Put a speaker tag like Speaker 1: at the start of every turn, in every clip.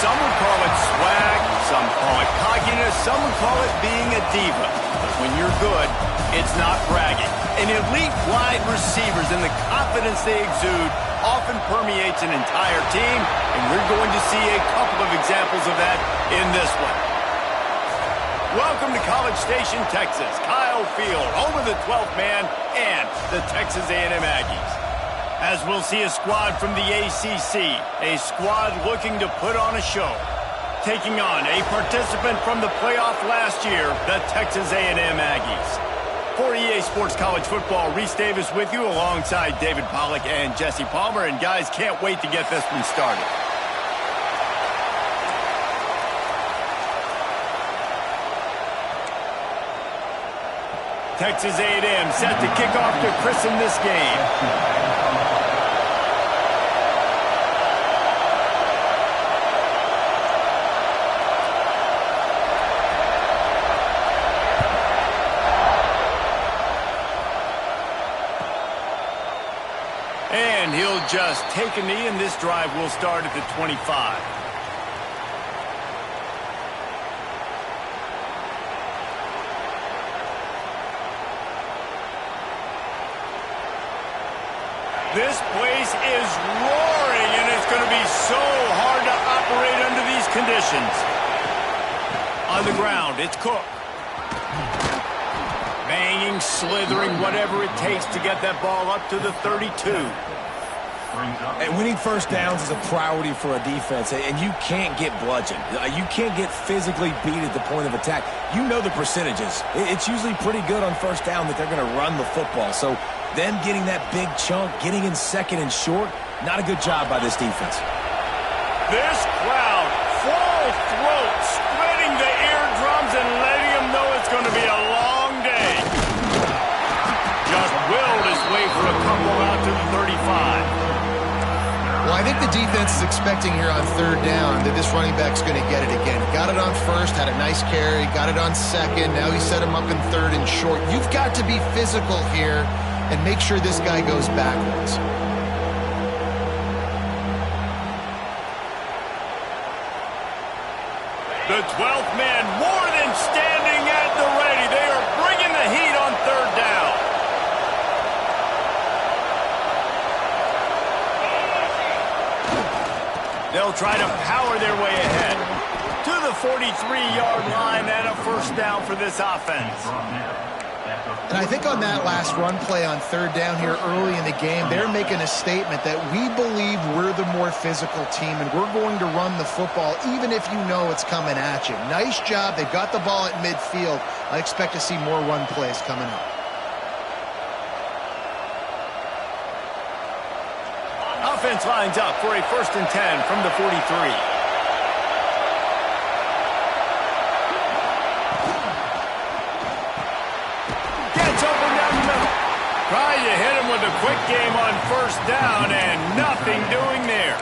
Speaker 1: Some would call it swag, some call it cockiness, some would call it being a diva. But when you're good, it's not bragging. And elite wide receivers and the confidence they exude often permeates an entire team, and we're going to see a couple of examples of that in this one. Welcome to College Station, Texas. Kyle Field, home of the 12th man and the Texas A&M Aggies. As we'll see a squad from the ACC, a squad looking to put on a show. Taking on a participant from the playoff last year, the Texas A&M Aggies. For EA Sports College Football, Reese Davis with you alongside David Pollack and Jesse Palmer. And guys, can't wait to get this one started. Texas A&M set to kick off to christen this game. And he'll just take a knee, and this drive will start at the 25. This place is roaring, and it's going to be so hard to operate under these conditions. On the ground, it's Cook. Banging, slithering, whatever it takes to get that ball up to the 32.
Speaker 2: And winning first downs is a priority for a defense, and you can't get bludgeoned. You can't get physically beat at the point of attack. You know the percentages. It's usually pretty good on first down that they're going to run the football. So them getting that big chunk, getting in second and short, not a good job by this defense.
Speaker 1: This crowd, full throat, spreading the eardrums and letting them know it's going to be a long day. Just willed his way for a couple out to the 35.
Speaker 3: Well, I think the defense is expecting here on third down that this running back's going to get it again. Got it on first, had a nice carry, got it on second. Now he set him up in third and short. You've got to be physical here and make sure this guy goes backwards.
Speaker 1: The 12th man more than standing at the ready. They are bringing the heat on third down. They'll try to power their way ahead to the 43-yard line and a first down for this offense.
Speaker 3: And I think on that last run play on third down here early in the game, they're making a statement that we believe we're the more physical team and we're going to run the football even if you know it's coming at you. Nice job. They've got the ball at midfield. I expect to see more run plays coming up.
Speaker 1: Offense lines up for a 1st and 10 from the 43. Gets open down the middle. Try to hit him with a quick game on first down and nothing doing there.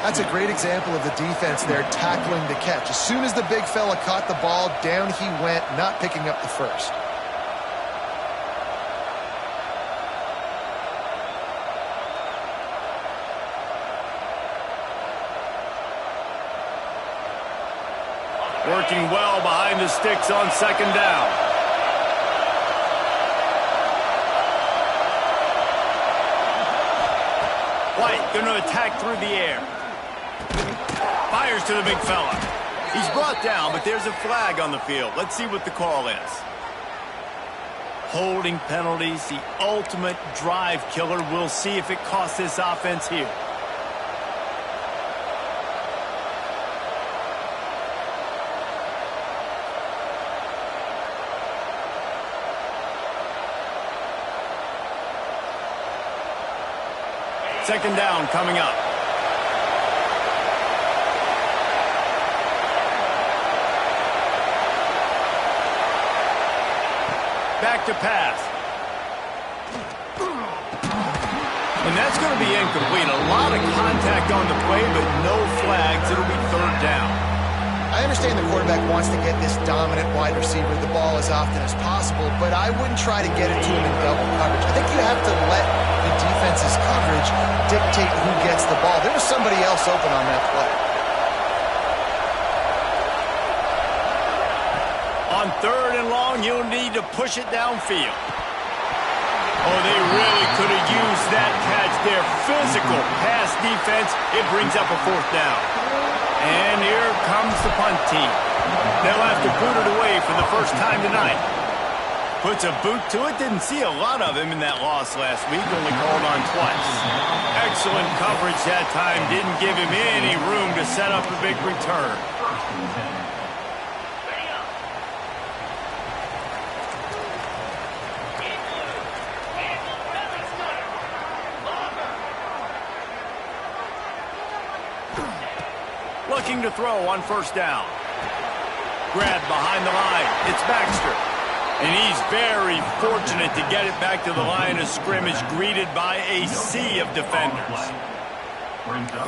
Speaker 3: That's a great example of the defense there tackling the catch. As soon as the big fella caught the ball, down he went, not picking up the first.
Speaker 1: Working well behind the sticks on second down. White going to attack through the air. Fires to the big fella. He's brought down, but there's a flag on the field. Let's see what the call is. Holding penalties, the ultimate drive killer. We'll see if it costs this offense here. Second down coming up. Back to pass. And that's going to be incomplete. A lot of contact on the play, but no flags. It'll be third down.
Speaker 3: I understand the quarterback wants to get this dominant wide receiver the ball as often as possible, but I wouldn't try to get it to him in double coverage. I think you have to let the defense's coverage dictate who gets the ball. There was somebody else open on that play.
Speaker 1: On third and long, you'll need to push it downfield. Oh, they really could have used that catch there. Physical pass defense. It brings up a fourth down. And here comes the punt team. They'll have to boot it away for the first time tonight. Puts a boot to it. Didn't see a lot of him in that loss last week. Only called on twice. Excellent coverage that time. Didn't give him any room to set up a big return. Looking to throw on first down. Grabbed behind the line. It's Baxter. And he's very fortunate to get it back to the line of scrimmage, greeted by a sea of defenders.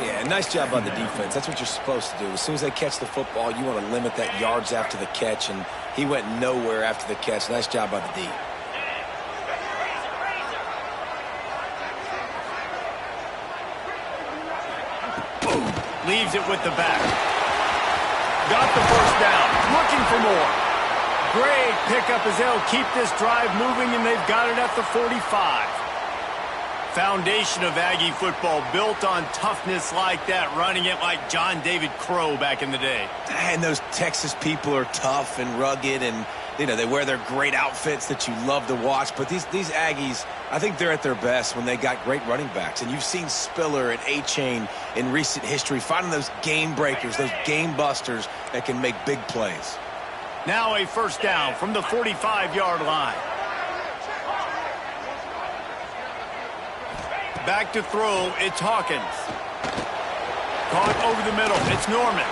Speaker 2: Yeah, nice job by the defense. That's what you're supposed to do. As soon as they catch the football, you want to limit that yards after the catch, and he went nowhere after the catch. Nice job by the D.
Speaker 1: Leaves it with the back. Got the first down. Looking for more. Great pickup as they'll keep this drive moving, and they've got it at the 45. Foundation of Aggie football built on toughness like that, running it like John David Crow back in the day.
Speaker 2: And those Texas people are tough and rugged, and you know they wear their great outfits that you love to watch. But these Aggies, I think they're at their best when they got great running backs. And you've seen Spiller and A-Chain in recent history finding those game breakers, those game busters that can make big plays.
Speaker 1: Now a first down from the 45-yard line. Back to throw, it's Hawkins. Caught over the middle, it's Norman.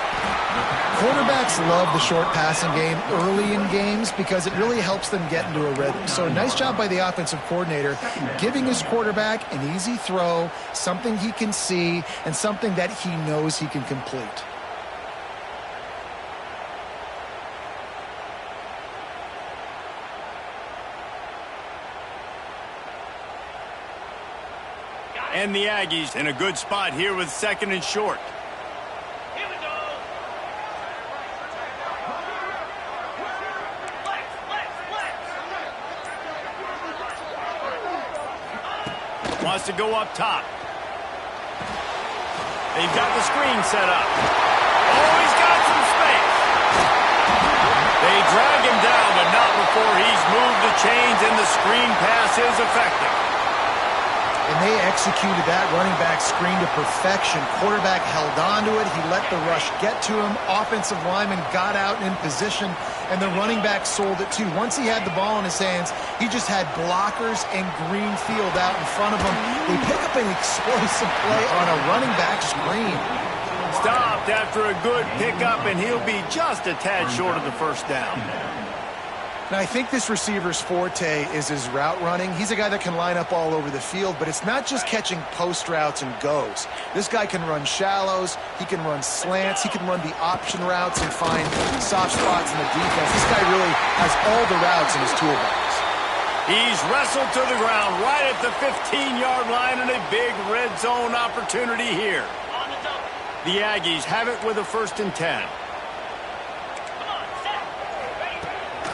Speaker 3: Quarterbacks love the short passing game early in games because it really helps them get into a rhythm. So nice job by the offensive coordinator giving his quarterback an easy throw, something he can see, and something that he knows he can complete.
Speaker 1: And the Aggies in a good spot here with second and short.
Speaker 4: Here we go.
Speaker 1: Wants to go up top. They've got the screen set up. Oh, he's got some space. They drag him down, but not before he's moved the chains, and the screen pass is effective.
Speaker 3: And they executed that running back screen to perfection. Quarterback held on to it. He let the rush get to him. Offensive lineman got out and in position, and the running back sold it too. Once he had the ball in his hands, he just had blockers and green field out in front of him. They pick up an explosive play on a running back screen.
Speaker 1: Stopped after a good pickup, and he'll be just a tad short of the first down.
Speaker 3: Now, I think this receiver's forte is his route running. He's a guy that can line up all over the field, but it's not just catching post routes and goes. This guy can run shallows, he can run slants, he can run the option routes and find soft spots in the defense. This guy really has all the routes in his toolbox.
Speaker 1: He's wrestled to the ground right at the 15-yard line, and a big red zone opportunity here. The Aggies have it with a 1st and 10.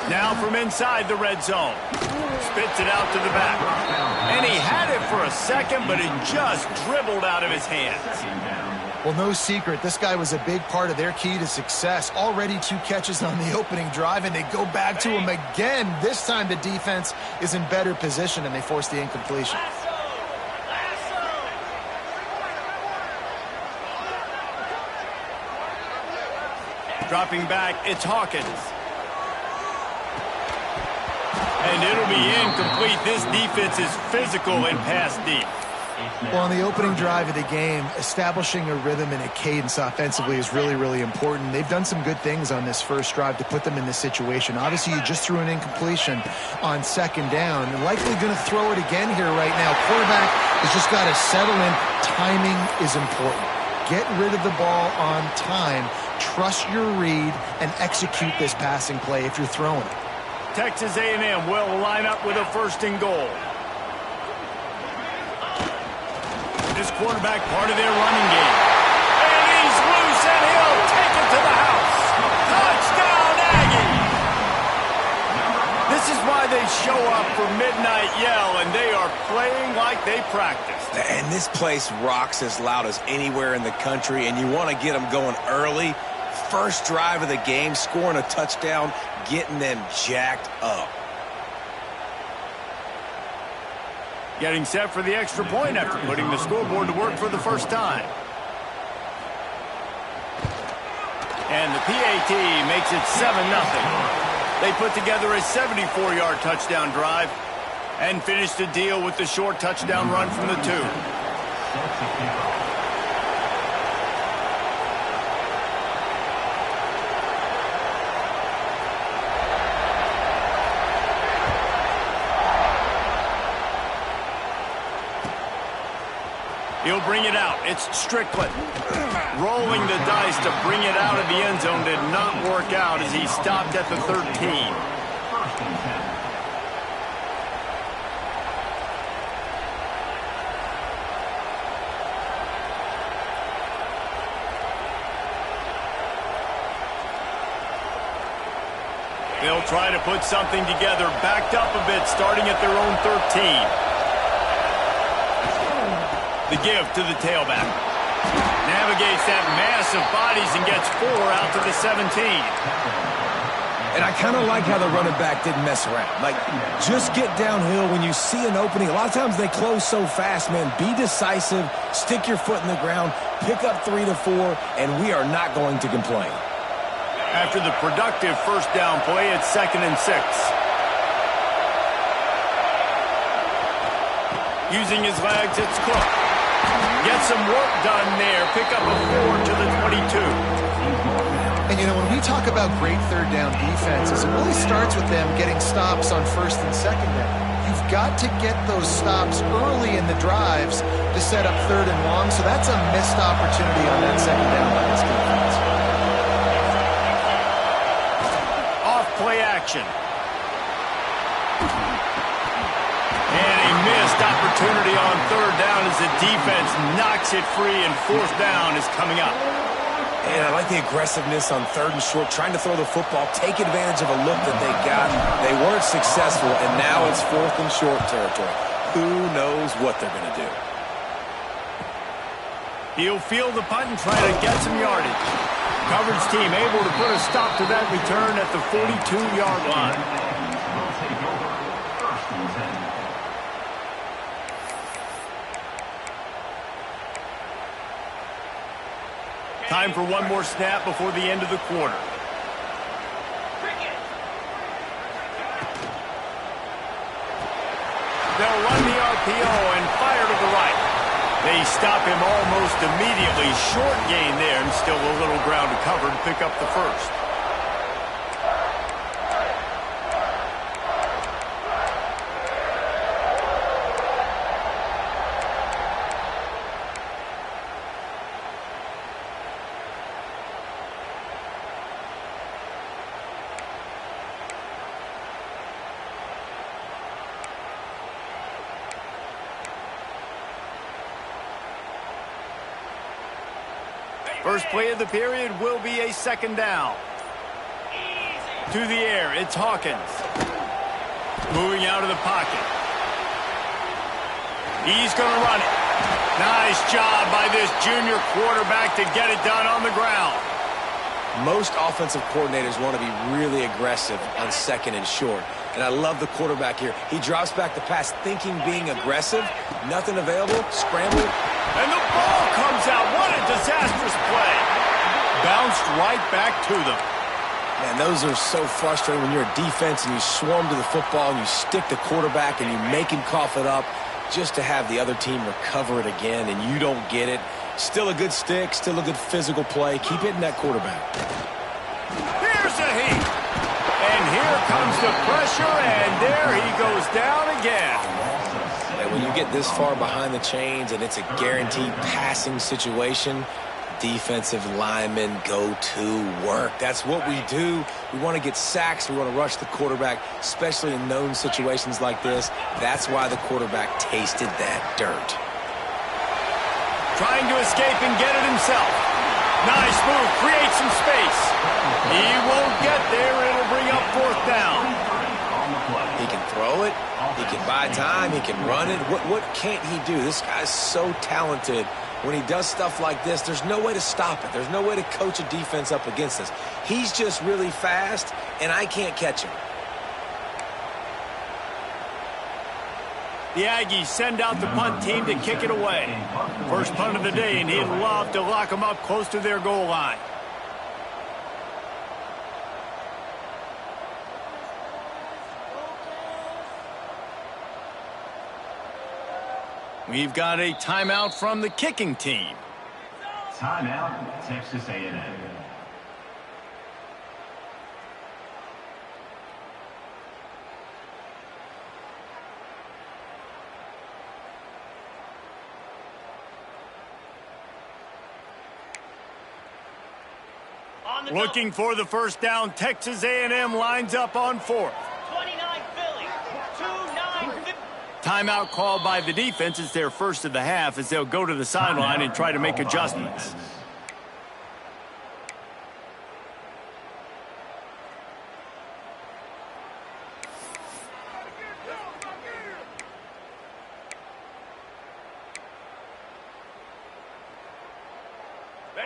Speaker 1: Now from inside the red zone. Spits it out to the back. And he had it for a second, but it just dribbled out of his hands.
Speaker 3: Well, no secret, this guy was a big part of their key to success. Already 2 catches on the opening drive, and they go back to him again. This time the defense is in better position, and they force the incompletion.
Speaker 1: Dropping back, it's Hawkins. And it'll be incomplete. This defense is physical and pass deep.
Speaker 3: Well, on the opening drive of the game, establishing a rhythm and a cadence offensively is really, really important. They've done some good things on this first drive to put them in this situation. Obviously, you just threw an incompletion on second down, and likely going to throw it again here right now. Quarterback has just got to settle in. Timing is important. Get rid of the ball on time. Trust your read and execute this passing play if you're throwing it.
Speaker 1: Texas A&M will line up with a 1st and goal. This quarterback part of their running game. And he's loose, and he'll take it to the house. Touchdown, Aggie! This is why they show up for Midnight Yell, and they are playing like they practiced.
Speaker 2: And this place rocks as loud as anywhere in the country, and you want to get them going early. First drive of the game, scoring a touchdown, getting them jacked up.
Speaker 1: Getting set for the extra point after putting the scoreboard to work for the first time. And the PAT makes it 7-0. They put together a 74-yard touchdown drive and finished the deal with the short touchdown run from the 2. He'll bring it out. It's Strickland. Rolling the dice to bring it out of the end zone did not work out as he stopped at the 13. They'll try to put something together, backed up a bit, starting at their own 13. The give to the tailback. Navigates that mass of bodies and gets 4 out to the 17.
Speaker 2: And I kind of like how the running back didn't mess around. Like, just get downhill when you see an opening. A lot of times they close so fast, man. Be decisive, stick your foot in the ground, pick up 3 to 4, and we are not going to complain.
Speaker 1: After the productive first down play, it's 2nd and 6. Using his legs, it's Cook. Get some work done there. Pick up a 4 to the 22.
Speaker 3: And, you know, when we talk about great third down defenses, it really starts with them getting stops on 1st and 2nd down. You've got to get those stops early in the drives to set up 3rd and long, so that's a missed opportunity on that 2nd down by this defense.
Speaker 1: Off play action. And a missed opportunity on 3rd down as the defense knocks it free, and 4th down is coming up.
Speaker 2: And I like the aggressiveness on 3rd and short, trying to throw the football, take advantage of a look that they got. They weren't successful, and now it's 4th and short territory. Who knows what they're going to do?
Speaker 1: He'll field the punt and try to get some yardage. Coverage team able to put a stop to that return at the 42-yard line. Time for one more snap before the end of the quarter. They'll run the RPO and fire to the right. They stop him almost immediately. Short gain there, and still a little ground to cover to pick up the 1st. First play of the period will be a 2nd down. To the air, it's Hawkins. Moving out of the pocket. He's going to run it. Nice job by this junior quarterback to get it done on the ground.
Speaker 2: Most offensive coordinators want to be really aggressive on second and short. And I love the quarterback here. He drops back the pass thinking being aggressive. Nothing available. Scramble.
Speaker 1: And the ball comes out. What a disastrous play. Bounced right back to them.
Speaker 2: Man, those are so frustrating when you're a defense and you swarm to the football and you stick the quarterback and you make him cough it up just to have the other team recover it again and you don't get it. Still a good stick, still a good physical play. Keep hitting that quarterback.
Speaker 1: Here's a heat. And here comes the pressure, and there he goes down again.
Speaker 2: And when you get this far behind the chains and it's a guaranteed passing situation, defensive linemen go to work. That's what we do. We want to get sacks. We want to rush the quarterback, especially in known situations like this. That's why the quarterback tasted that dirt.
Speaker 1: Trying to escape and get it himself. Nice move. Create some space. He won't get there. It'll bring up fourth down.
Speaker 2: He can throw it. He can buy time. He can run it. What can't he do? This guy's so talented. When he does stuff like this, there's no way to stop it. There's no way to coach a defense up against this. He's just really fast, and I can't catch him.
Speaker 1: The Aggies send out the punt team to kick it away. First punt of the day, and he'd love to lock them up close to their goal line. We've got a timeout from the kicking team.
Speaker 4: Timeout, Texas A&M.
Speaker 1: Looking for the first down. Texas A&M lines up on fourth.
Speaker 4: 29 Philly, 2-9.
Speaker 1: Timeout called by the defense. It's their first of the half as they'll go to the sideline and try to make adjustments.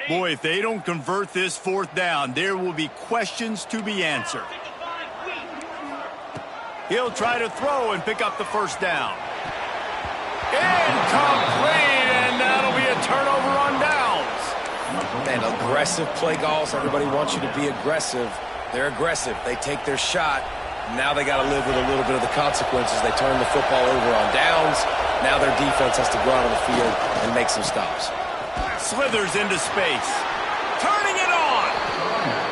Speaker 1: Boy, if they don't convert this fourth down, there will be questions to be answered. He'll try to throw and pick up the first down. Incomplete, and that'll be a turnover on downs.
Speaker 2: Man, aggressive play calls. Everybody wants you to be aggressive. They're aggressive. They take their shot. Now they got to live with a little bit of the consequences. They turn the football over on downs. Now their defense has to go out on the field and make some stops.
Speaker 1: Slithers into space. Turning it on.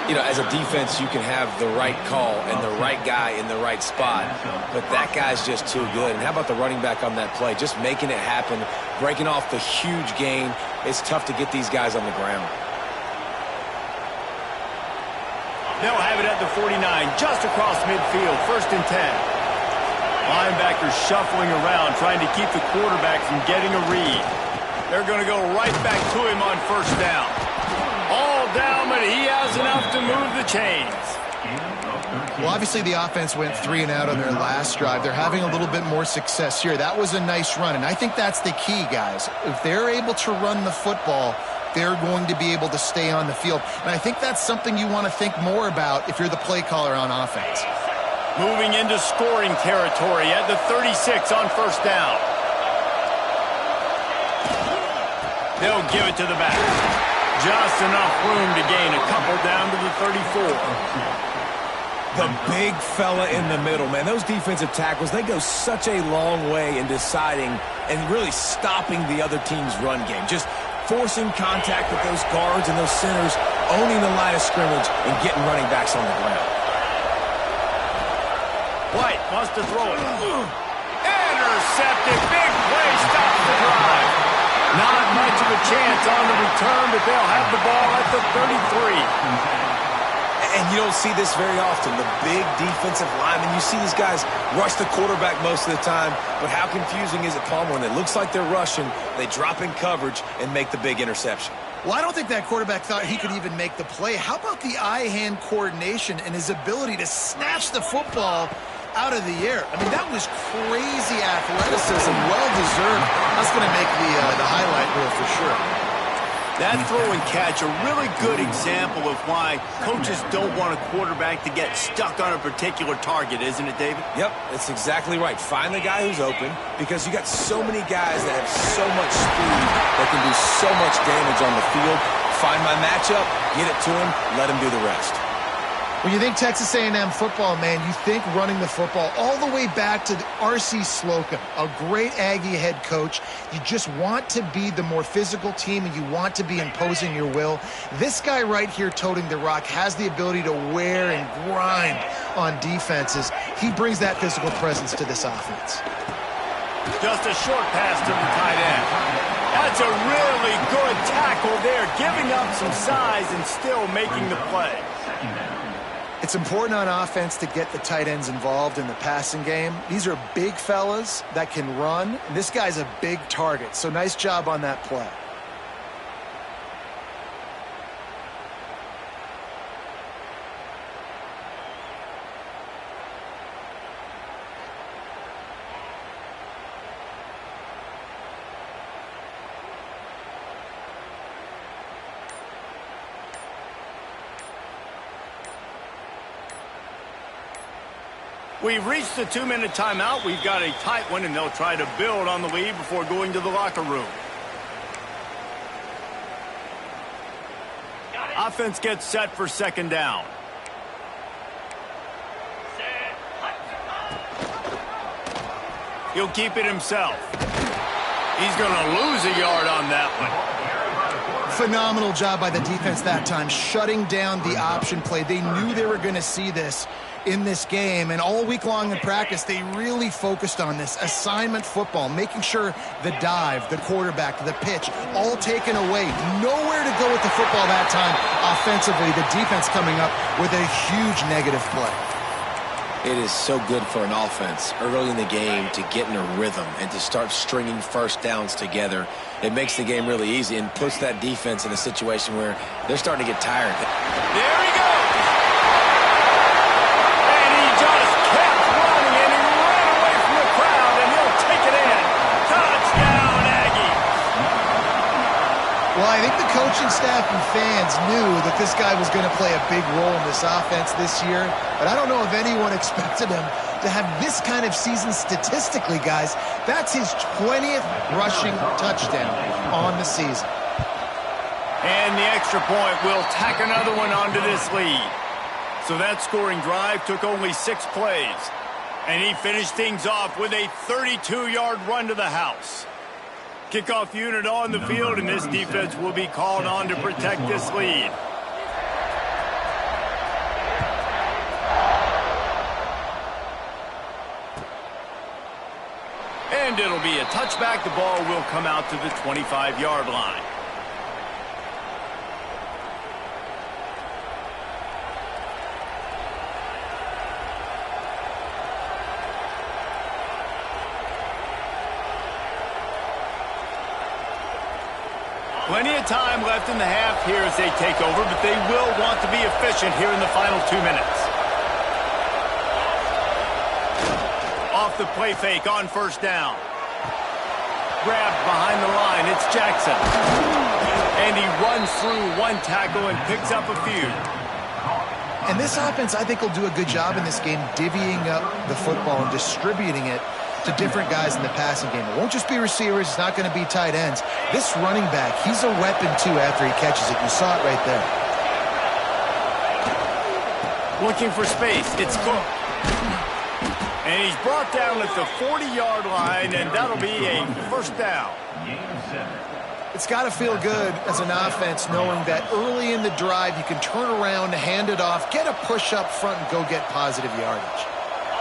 Speaker 2: You know, as a defense, you can have the right call and the right guy in the right spot, but that guy's just too good. And how about the running back on that play? Just making it happen, breaking off the huge gain. It's tough to get these guys on the ground.
Speaker 1: They'll have it at the 49, just across midfield, 1st and 10. Linebackers shuffling around, trying to keep the quarterback from getting a read. They're going to go right back to him on first down. All down, but he has enough to move the chains.
Speaker 3: Well, obviously the offense went 3 and out on their last drive. They're having a little bit more success here. That was a nice run, and I think that's the key, guys. If they're able to run the football, they're going to be able to stay on the field. And I think that's something you want to think more about if you're the play caller on offense.
Speaker 1: Moving into scoring territory at the 36 on first down. They'll give it to the back. Just enough room to gain a couple down to the 34.
Speaker 2: The big fella in the middle, man. Those defensive tackles, they go such a long way in deciding and really stopping the other team's run game. Just forcing contact with those guards and those centers, owning the line of scrimmage, and getting running backs on the ground.
Speaker 1: White wants to throw it. Intercepted. Big play. Stops the drive. Not much of a chance on the return, but they'll have the ball at the 33.
Speaker 2: And you don't see this very often. The big defensive linemen, you see these guys rush the quarterback most of the time, but how confusing is it, Palmer, when it looks like they're rushing, they drop in coverage and make the big interception?
Speaker 3: Well, I don't think that quarterback thought he could even make the play. How about the eye-hand coordination and his ability to snatch the football out of the air. I mean, that was crazy athleticism, well-deserved. That's going to make the highlight reel for sure.
Speaker 1: That throw and catch, a really good example of why coaches don't want a quarterback to get stuck on a particular target, isn't it, David?
Speaker 2: Yep, that's exactly right. Find the guy who's open, because you got so many guys that have so much speed that can do so much damage on the field. Find my matchup, get it to him, let him do the rest.
Speaker 3: When you think Texas A&M football, man, you think running the football all the way back to R.C. Slocum, a great Aggie head coach. You just want to be the more physical team, and you want to be imposing your will. This guy right here toting the rock has the ability to wear and grind on defenses. He brings that physical presence to this offense.
Speaker 1: Just a short pass to the tight end. That's a really good tackle there, giving up some size and still making the play.
Speaker 3: It's important on offense to get the tight ends involved in the passing game. These are big fellas that can run. And this guy's a big target, so nice job on that play.
Speaker 1: We've reached the 2-minute timeout. We've got a tight one, and they'll try to build on the lead before going to the locker room. Offense gets set for second down. He'll keep it himself. He's going to lose a yard on that one.
Speaker 3: Phenomenal job by the defense that time, shutting down the option play. They knew they were going to see this in this game, and all week long in practice, they really focused on this assignment football, making sure the dive, the quarterback, the pitch, all taken away. Nowhere to go with the football that time offensively. The defense coming up with a huge negative play.
Speaker 2: It is so good for an offense early in the game to get in a rhythm and to start stringing first downs together. It makes the game really easy and puts that defense in a situation where they're starting to get tired.
Speaker 1: There he goes! And he just kept running, and he ran away from the crowd, and he'll take it in. Touchdown, Aggie!
Speaker 3: Well, I think the coaching staff and fans knew that this guy was going to play a big role in this offense this year, but I don't know if anyone expected him to have this kind of season statistically, guys. That's his 20th rushing touchdown on the season.
Speaker 1: And the extra point will tack another one onto this lead. So that scoring drive took only 6 plays. And he finished things off with a 32-yard run to the house. Kickoff unit on the field, and this defense will be called on to protect this lead. And it'll be a touchback. The ball will come out to the 25-yard line. Plenty of time left in the half here as they take over, but they will want to be efficient here in the final 2 minutes. Off the play fake on first down. Grabbed behind the line, it's Jackson. And he runs through one tackle and picks up a few.
Speaker 3: And this offense, I think, will do a good job in this game divvying up the football and distributing it to different guys in the passing game. It won't just be receivers. It's not going to be tight ends. This running back, he's a weapon, too, after he catches it. You saw it right there.
Speaker 1: Looking for space. It's Cook. And he's brought down at the 40-yard line, and that'll be a first down.
Speaker 3: It's got to feel good as an offense knowing that early in the drive you can turn around, hand it off, get a push up front, and go get positive yardage.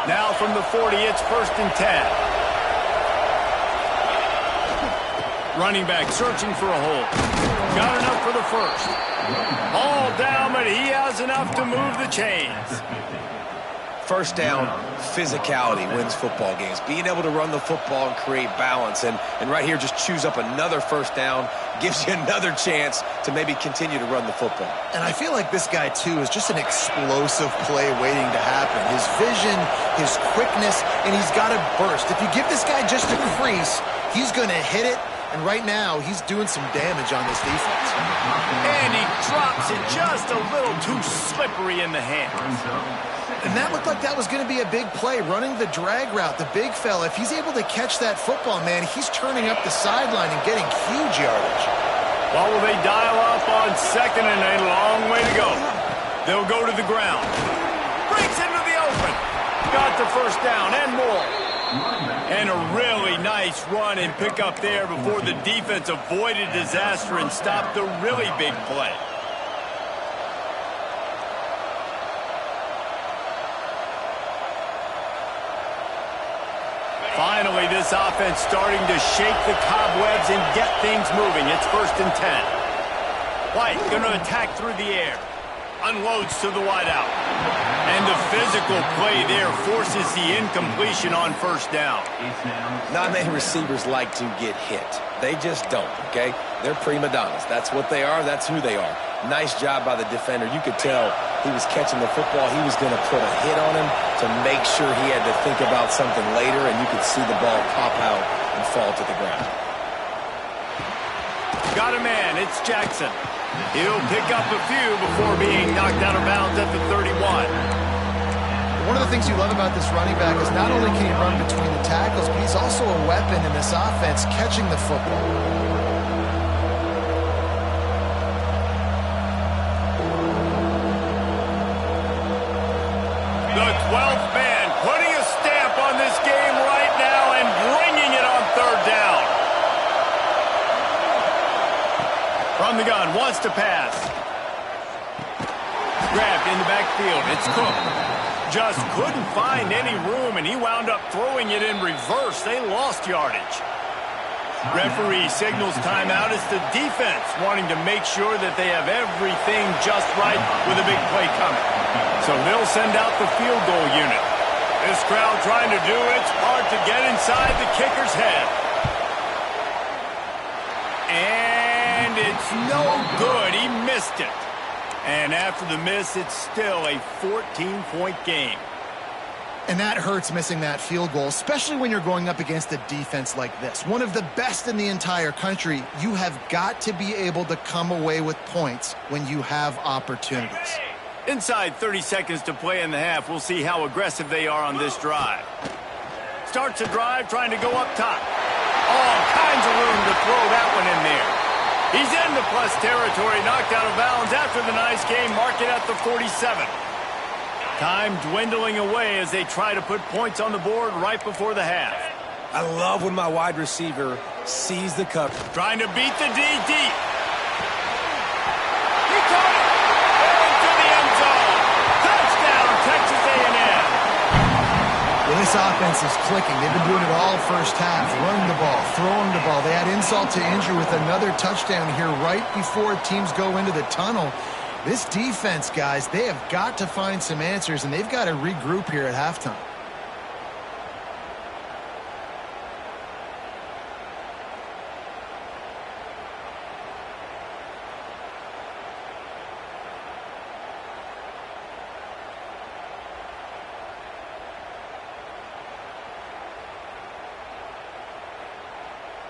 Speaker 1: Now from the 40, it's 1st and 10. Running back searching for a hole. Got enough for the first. Ball down, but he has enough to move the chains.
Speaker 2: First down, physicality wins football games. Being able to run the football and create balance. And right here, just choose up another first down, gives you another chance to maybe continue to run the football.
Speaker 3: And I feel like this guy, too, is just an explosive play waiting to happen. His vision, his quickness, and he's got to burst. If you give this guy just a crease, he's going to hit it. And right now, he's doing some damage on this defense.
Speaker 1: And he drops it just a little too slippery in the hands.
Speaker 3: And that looked like that was going to be a big play, running the drag route, the big fella. If he's able to catch that football, man, he's turning up the sideline and getting huge yardage.
Speaker 1: Well, will they dial up on second and a long way to go? They'll go to the ground. Breaks into the open. Got the first down and more. And a really nice run and pick up there before the defense avoided disaster and stopped the really big play. Finally, this offense starting to shake the cobwebs and get things moving. It's 1st and 10. White going to attack through the air. Unloads to the wideout. And the physical play there forces the incompletion on first down.
Speaker 2: Not many receivers like to get hit. They just don't, okay? They're prima donnas. That's what they are. That's who they are. Nice job by the defender. You could tell he was catching the football. He was going to put a hit on him to make sure he had to think about something later, and you could see the ball pop out and fall to the ground.
Speaker 1: Got a man. It's Jackson. He'll pick up a few before being knocked out of bounds at the 31.
Speaker 3: One of the things you love about this running back is not only can he run between the tackles, but he's also a weapon in this offense catching the football.
Speaker 1: The 12th man putting a stamp on this game right now and bringing it on third down. From the gun, wants to pass. Grabbed in the backfield. It's Cook. Just couldn't find any room, and he wound up throwing it in reverse. They lost yardage. Referee signals timeout. It's the defense wanting to make sure that they have everything just right with a big play coming. So they'll send out the field goal unit. This crowd trying to do its part to get inside the kicker's head. And it's no good. He missed it. And after the miss, it's still a 14-point game.
Speaker 3: And that hurts, missing that field goal, especially when you're going up against a defense like this. One of the best in the entire country. You have got to be able to come away with points when you have opportunities.
Speaker 1: Inside 30 seconds to play in the half. We'll see how aggressive they are on this drive. Starts a drive trying to go up top. All kinds of room to throw that one in there. He's into plus territory, knocked out of bounds after the nice game, mark it at the 47. Time dwindling away as they try to put points on the board right before the half.
Speaker 2: I love when my wide receiver sees the cover.
Speaker 1: Trying to beat the D deep. He caught it. Into the end zone. Touchdown, Texas A&M.
Speaker 3: Well, this offense is clicking. They've been doing it all first half. Running the ball, throwing the ball. They add insult to injury with another touchdown here right before teams go into the tunnel. This defense, guys, they have got to find some answers, and they've got to regroup here at halftime.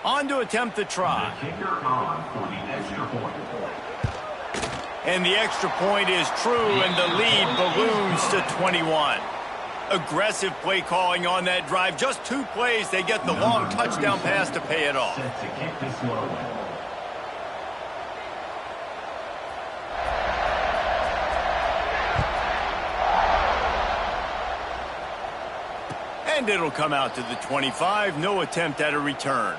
Speaker 1: On to attempt the try. And the extra point is true, and the lead balloons to 21. Aggressive play calling on that drive. Just 2 plays, they get the long touchdown pass to pay it off. And it'll come out to the 25. No attempt at a return.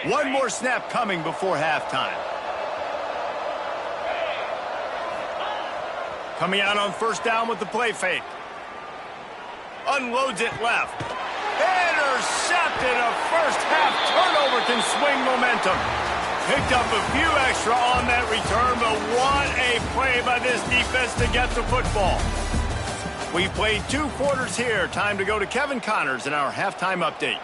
Speaker 1: One more snap coming before halftime. Coming out on first down with the play fake. Unloads it left. Intercepted. A first half turnover can swing momentum. Picked up a few extra on that return, but what a play by this defense to get the football. We've played 2 quarters here. Time to go to Kevin Connors in our halftime update.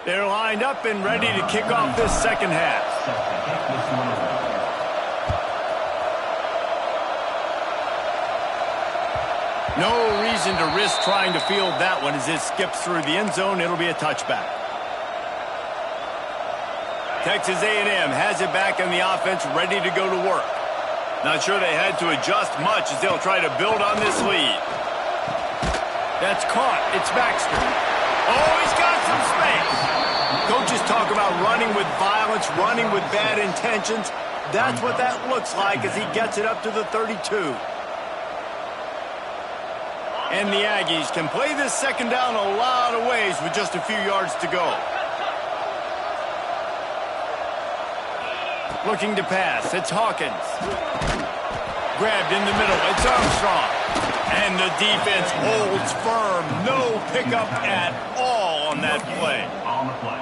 Speaker 1: They're lined up and ready to kick off this second half. No reason to risk trying to field that one as it skips through the end zone. It'll be a touchback. Texas A&M has it back in the offense, ready to go to work. Not sure they had to adjust much as they'll try to build on this lead. That's caught. It's Baxter. Oh, he's got some space. Coaches talk about running with violence, running with bad intentions. That's what that looks like as he gets it up to the 32. And the Aggies can play this second down a lot of ways with just a few yards to go. Looking to pass. It's Hawkins. Grabbed in the middle. It's Armstrong. And the defense holds firm. No pickup at all on that play.
Speaker 4: On the play.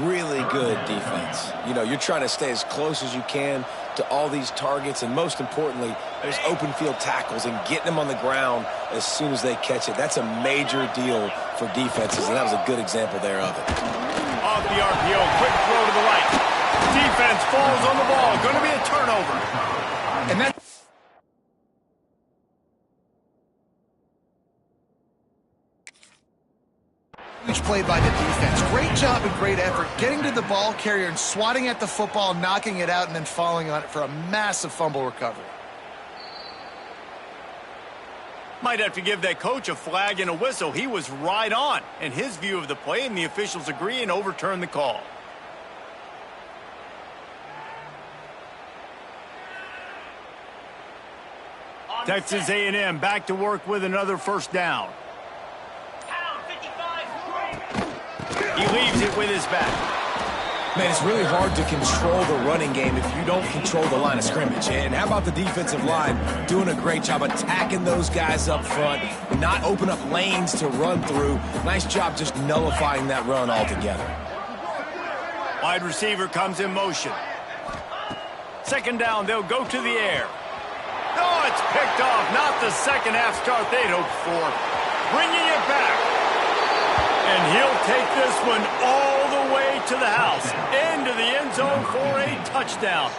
Speaker 2: Really good defense. You know, you're trying to stay as close as you can to all these targets, and most importantly, there's open field tackles and getting them on the ground as soon as they catch it. That's a major deal for defenses, and that was a good example there of it.
Speaker 1: Off the RPO, quick throw to the right. Defense falls on the ball. Going to be a turnover.
Speaker 3: And that's huge play by the defense. Great job and great effort getting to the ball carrier and swatting at the football, knocking it out, and then falling on it for a massive fumble recovery.
Speaker 1: Might have to give that coach a flag and a whistle. He was right on in his view of the play, and the officials agree and overturn the call. Texas A&M back to work with another first down. He leaves it with his back.
Speaker 2: Man, it's really hard to control the running game if you don't control the line of scrimmage. And how about the defensive line doing a great job attacking those guys up front, not open up lanes to run through. Nice job just nullifying that run altogether.
Speaker 1: Wide receiver comes in motion. Second down, they'll go to the air. Oh, it's picked off. Not the second half start they'd hoped for. Bringing it back. And he'll take this one all the way to the house. Into the end zone for a touchdown.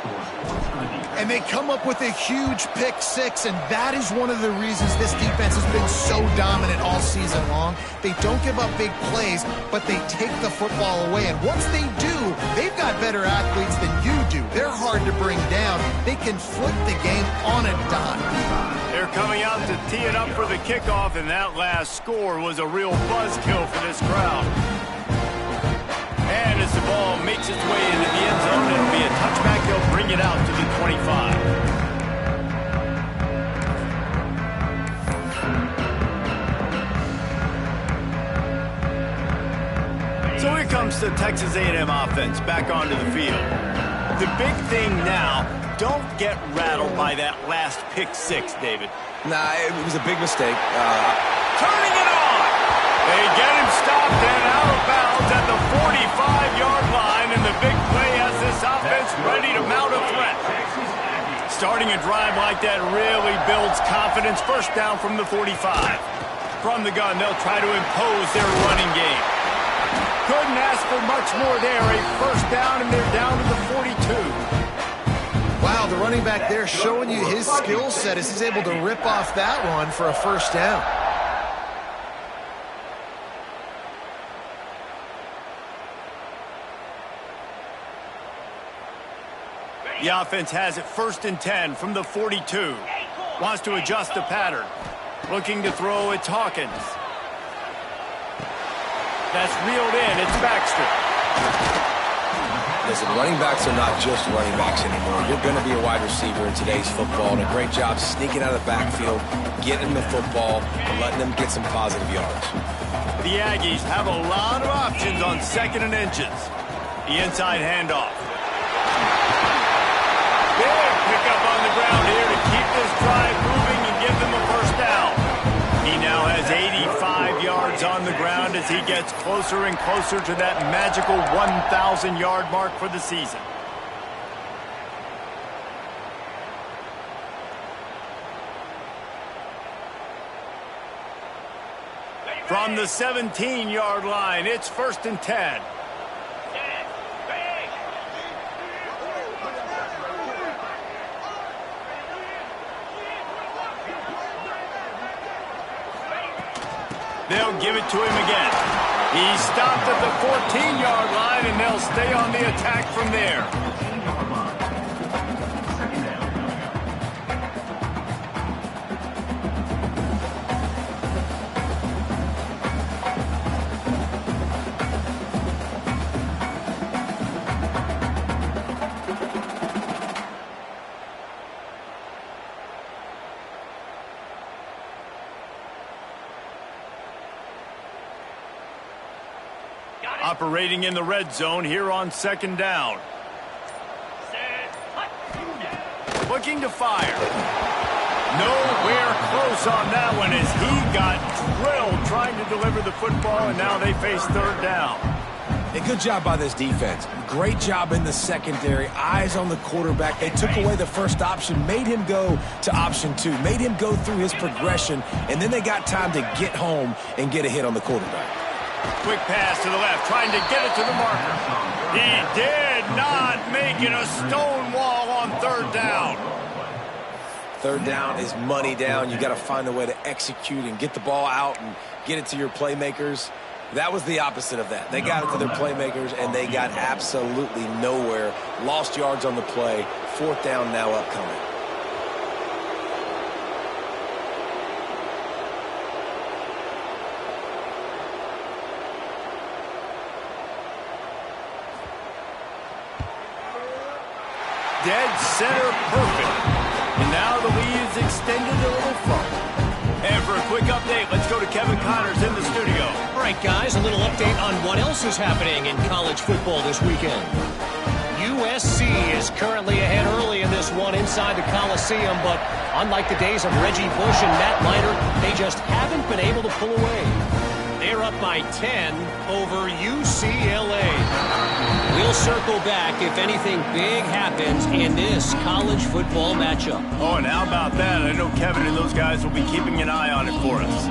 Speaker 3: And they come up with a huge pick six, and that is one of the reasons this defense has been so dominant all season long. They don't give up big plays, but they take the football away. And once they do, they've got better athletes than you do. They're hard to bring down. They can flip the game on a dime.
Speaker 1: They're coming out to tee it up for the kickoff, and that last score was a real buzzkill for this crowd. And as the ball makes its way into the end zone, it'll be a touchback. They'll bring it out to the 25. So here comes the Texas A&M offense back onto the field. The big thing now, don't get rattled by that last pick six, David.
Speaker 2: Nah, it was a big mistake.
Speaker 1: Turning it on! They get him stopped and out of bounds at the 45-yard line, and the big play has this offense ready to mount a threat. Starting a drive like that really builds confidence. First down from the 45. From the gun, they'll try to impose their running game. Couldn't ask for much more there. A first down, and they're down to the 42.
Speaker 3: Wow, the running back there showing you his skill set as he's able to rip off that run for a first down.
Speaker 1: The offense has it 1st and 10 from the 42. Wants to adjust the pattern. Looking to throw, it's Hawkins. That's reeled in, it's Baxter.
Speaker 2: Listen, running backs are not just running backs anymore. You're going to be a wide receiver in today's football, and a great job sneaking out of the backfield, getting the football, and letting them get some positive yards.
Speaker 1: The Aggies have a lot of options on 2nd and inches. The inside handoff. Big pickup on the ground here to keep this drive moving and give them a first down. He now has 85 yards on the ground as he gets closer and closer to that magical 1,000-yard mark for the season. From the 17-yard line, it's 1st and 10. They'll give it to him again. He stopped at the 14-yard line, and they'll stay on the attack from there. Operating in the red zone here on 2nd down. Looking to fire. Nowhere close on that one as he got drilled trying to deliver the football, and now they face 3rd down.
Speaker 2: A good job by this defense. Great job in the secondary. Eyes on the quarterback. They took away the first option, made him go to option 2, made him go through his progression, and then they got time to get home and get a hit on the quarterback.
Speaker 1: Quick pass to the left, trying to get it to the marker. He did not make it a stone wall on 3rd down.
Speaker 2: 3rd down is money down. You got to find a way to execute and get the ball out and get it to your playmakers. That was the opposite of that. They got it to their playmakers, and they got absolutely nowhere. Lost yards on the play. 4th down now upcoming.
Speaker 1: Dead center perfect. And now the lead is extended a little further. And for a quick update, let's go to Kevin Connors in the studio.
Speaker 5: All right, guys, a little update on what else is happening in college football this weekend. USC is currently ahead early in this one inside the Coliseum, but unlike the days of Reggie Bush and Matt Leiter, they just haven't been able to pull away. They're up by 10 over UCLA. We'll circle back if anything big happens in this college football matchup.
Speaker 1: Oh, and how about that? I know Kevin and those guys will be keeping an eye on it for us.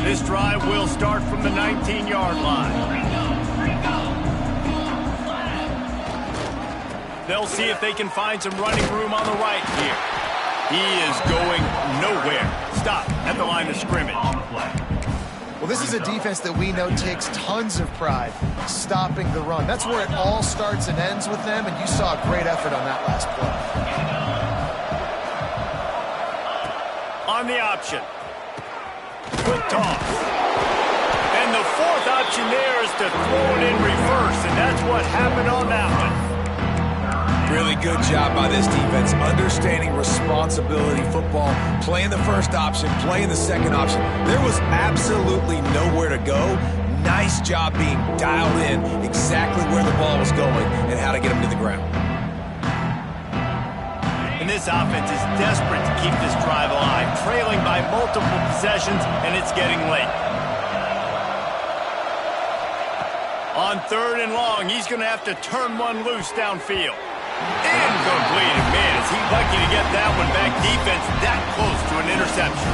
Speaker 1: This drive will start from the 19-yard line. They'll see if they can find some running room on the right here. He is going nowhere. Stop at the line of scrimmage.
Speaker 3: Well, this is a defense that we know takes tons of pride stopping the run. That's where it all starts and ends with them, and you saw a great effort on that last play.
Speaker 1: On the option. Quick toss. And the 4th option there is to throw it in reverse, and that's what happened on that one.
Speaker 2: Really good job by this defense, understanding responsibility football, playing the first option, playing the second option. There was absolutely nowhere to go. Nice job being dialed in exactly where the ball was going and how to get him to the ground.
Speaker 1: And this offense is desperate to keep this drive alive, trailing by multiple possessions, and it's getting late. On 3rd and long, he's going to have to turn one loose downfield. Incomplete. And man, is he lucky to get that one back. Defense that close to an interception.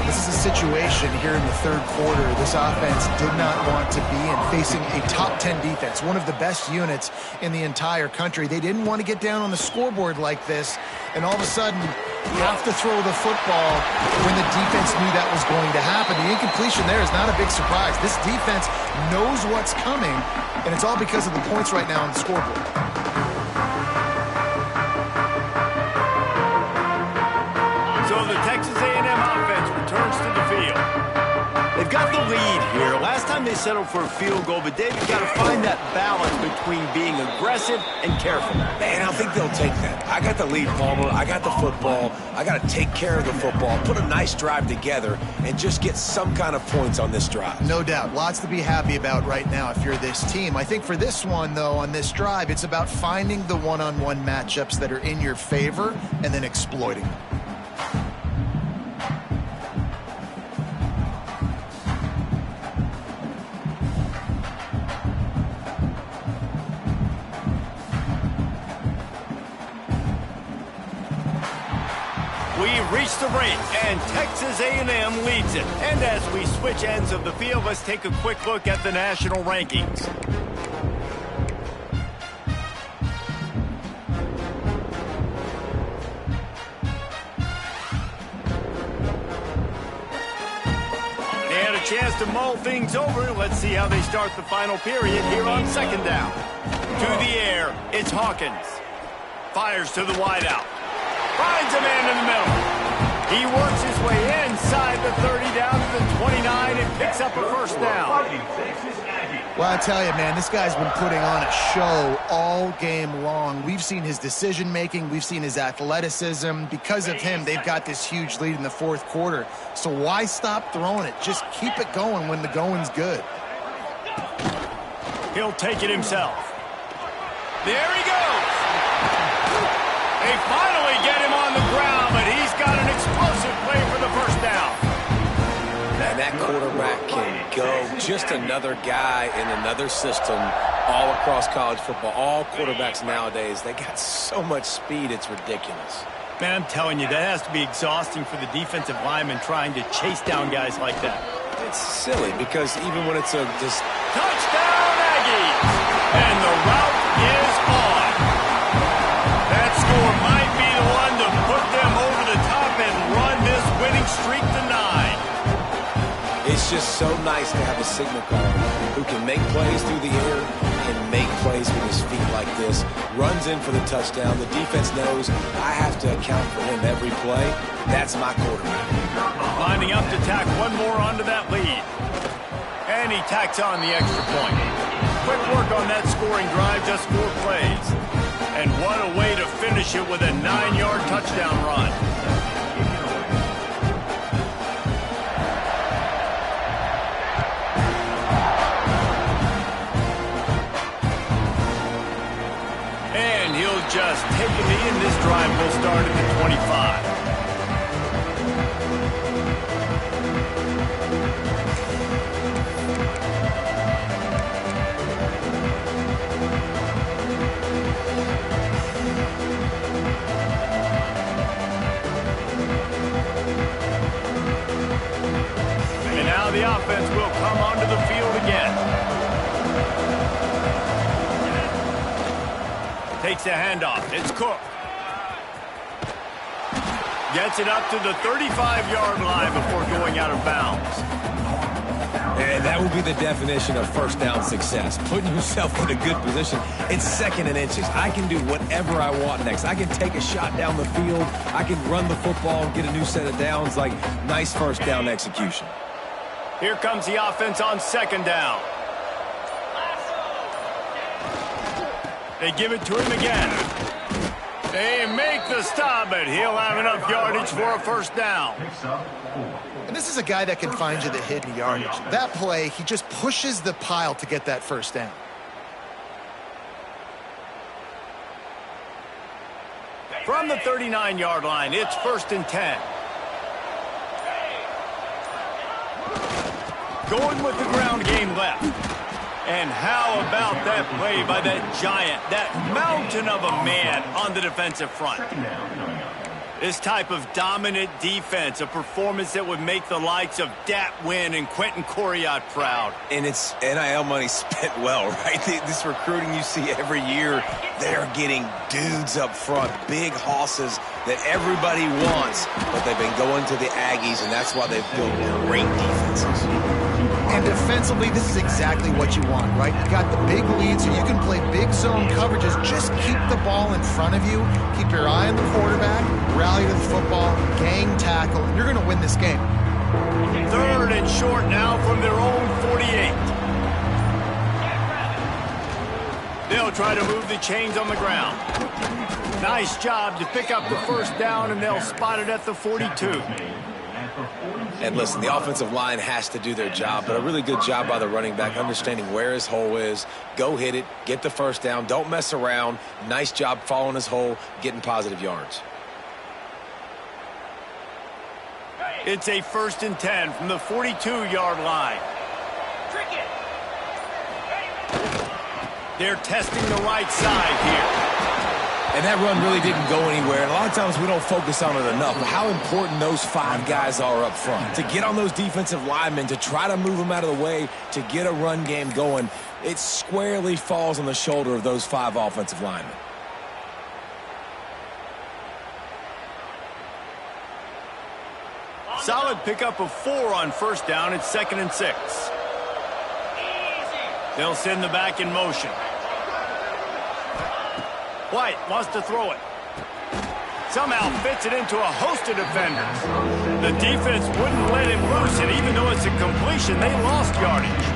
Speaker 3: This is a situation here in the 3rd quarter this offense did not want to be in, facing a top 10 defense, one of the best units in the entire country. They didn't want to get down on the scoreboard like this, and all of a sudden you have to throw the football when the defense knew that was going to happen. The incompletion there is not a big surprise. This defense knows what's coming, and it's all because of the points right now on the scoreboard.
Speaker 1: So the Texas A&M offense returns to the field. They've got the lead here. Last time they they settle for a field goal, but David got to find that balance between being aggressive and careful.
Speaker 2: Man, I think they'll take that. I got the lead, Palmer. I got the football. I got to take care of the football, put a nice drive together, and just get some kind of points on this drive.
Speaker 3: No doubt. Lots to be happy about right now if you're this team. I think for this one, though, on this drive, it's about finding the one-on-one matchups that are in your favor and then exploiting them.
Speaker 1: We've reached the break, and Texas A&M leads it. And as we switch ends of the field, let's take a quick look at the national rankings. They had a chance to mull things over. Let's see how they start the final period here on second down. To the air, it's Hawkins. Fires to the wideout. Finds a man in the middle. He works his way inside the 30 down to the 29 and picks up a first down.
Speaker 3: Well, I tell you, man, this guy's been putting on a show all game long. We've seen his decision-making. We've seen his athleticism. Because of him, they've got this huge lead in the fourth quarter. So why stop throwing it? Just keep it going when the going's good.
Speaker 1: He'll take it himself. There he goes. They finally get him on the ground, but he's got an explosive play for the first down.
Speaker 2: And that quarterback can go. Just another guy in another system all across college football. All quarterbacks nowadays, they got so much speed, it's ridiculous.
Speaker 1: Man, I'm telling you, that has to be exhausting for the defensive lineman trying to chase down guys like that.
Speaker 2: It's silly because even when it's a just...
Speaker 1: Touchdown, Aggies! And the route is on. That score might be the one to put them over the top and run this winning streak to 9.
Speaker 2: It's just so nice to have a signal caller who can make plays through the air and make plays with his feet like this. Runs in for the touchdown. The defense knows I have to account for him every play. That's my quarterback.
Speaker 1: Lining up to tack one more onto that lead. And he tacks on the extra point. Quick work on that scoring drive, just 4 plays. And what a way to finish it with a 9-yard touchdown run. And he'll just take a knee, and this drive will start at the 25. The offense will come onto the field again. Takes a handoff. It's Cook. Gets it up to the 35-yard line before going out of bounds.
Speaker 2: And that will be the definition of first down success. Putting yourself in a good position. It's second and inches. I can do whatever I want next. I can take a shot down the field. I can run the football and get a new set of downs. Like, nice first down execution.
Speaker 1: Here comes the offense on second down. They give it to him again. They make the stop, but he'll have enough yardage for a first down.
Speaker 3: And this is a guy that can find you the hidden yardage. That play, he just pushes the pile to get that first down.
Speaker 1: From the 39-yard line, it's 1st and 10. Going with the ground game left. And how about that play by that giant, that mountain of a man on the defensive front? This type of dominant defense, a performance that would make the likes of Dat Wynn and Quentin Coriat proud.
Speaker 2: And it's NIL money spent well, right? This recruiting you see every year, they're getting dudes up front, big hosses that everybody wants, but they've been going to the Aggies, and that's why they've built great defenses.
Speaker 3: And defensively, this is exactly what you want, right? You got the big lead, so you can play big zone coverages. Just keep the ball in front of you. Keep your eye on the quarterback. Rally to the football. Gang tackle. You're going to win this game.
Speaker 1: 3rd and short now from their own 48. They'll try to move the chains on the ground. Nice job to pick up the first down, and they'll spot it at the 42.
Speaker 2: And listen, the offensive line has to do their job, but a really good job by the running back understanding where his hole is. Go hit it, get the first down, don't mess around. Nice job following his hole, getting positive yards.
Speaker 1: It's a 1st and 10 from the 42-yard line. They're testing the right side here.
Speaker 2: And that run really didn't go anywhere. And a lot of times we don't focus on it enough. But how important those 5 guys are up front. To get on those defensive linemen, to try to move them out of the way, to get a run game going, it squarely falls on the shoulder of those 5 offensive linemen.
Speaker 1: Solid pickup of 4 on first down. It's 2nd and 6. They'll send the back in motion. White wants to throw it. Somehow fits it into a host of defenders. The defense wouldn't let him loose, and even though it's a completion, they lost yardage.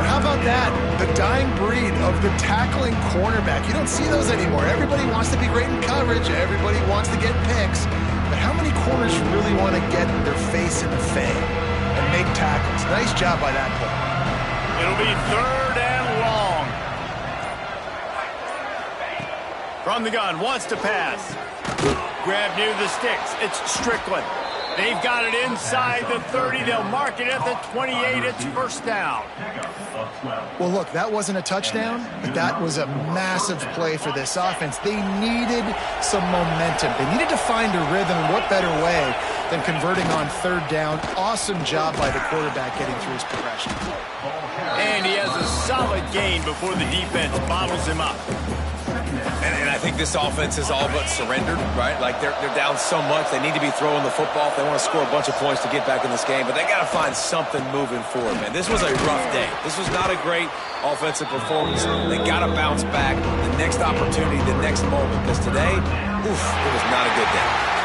Speaker 3: How about that? The dying breed of the tackling cornerback. You don't see those anymore. Everybody wants to be great in coverage. Everybody wants to get picks. But how many corners really want to get their face in the fang and make tackles? Nice job by that play.
Speaker 1: It'll be 3rd and long. From the gun, wants to pass. Grab near the sticks. It's Strickland. They've got it inside the 30. They'll mark it at the 28. It's first down.
Speaker 3: Well, look, that wasn't a touchdown, but that was a massive play for this offense. They needed some momentum. They needed to find a rhythm, and what better way than converting on 3rd down. Awesome job by the quarterback getting through his progression.
Speaker 1: And he has a solid gain before the defense bottles him up.
Speaker 2: And I think this offense is all but surrendered, right? Like they're down so much, they need to be throwing the football if they want to score a bunch of points to get back in this game. But they got to find something moving forward, man. This was a rough day. This was not a great offensive performance. They got to bounce back the next opportunity, the next moment. Because today, it was not a good day.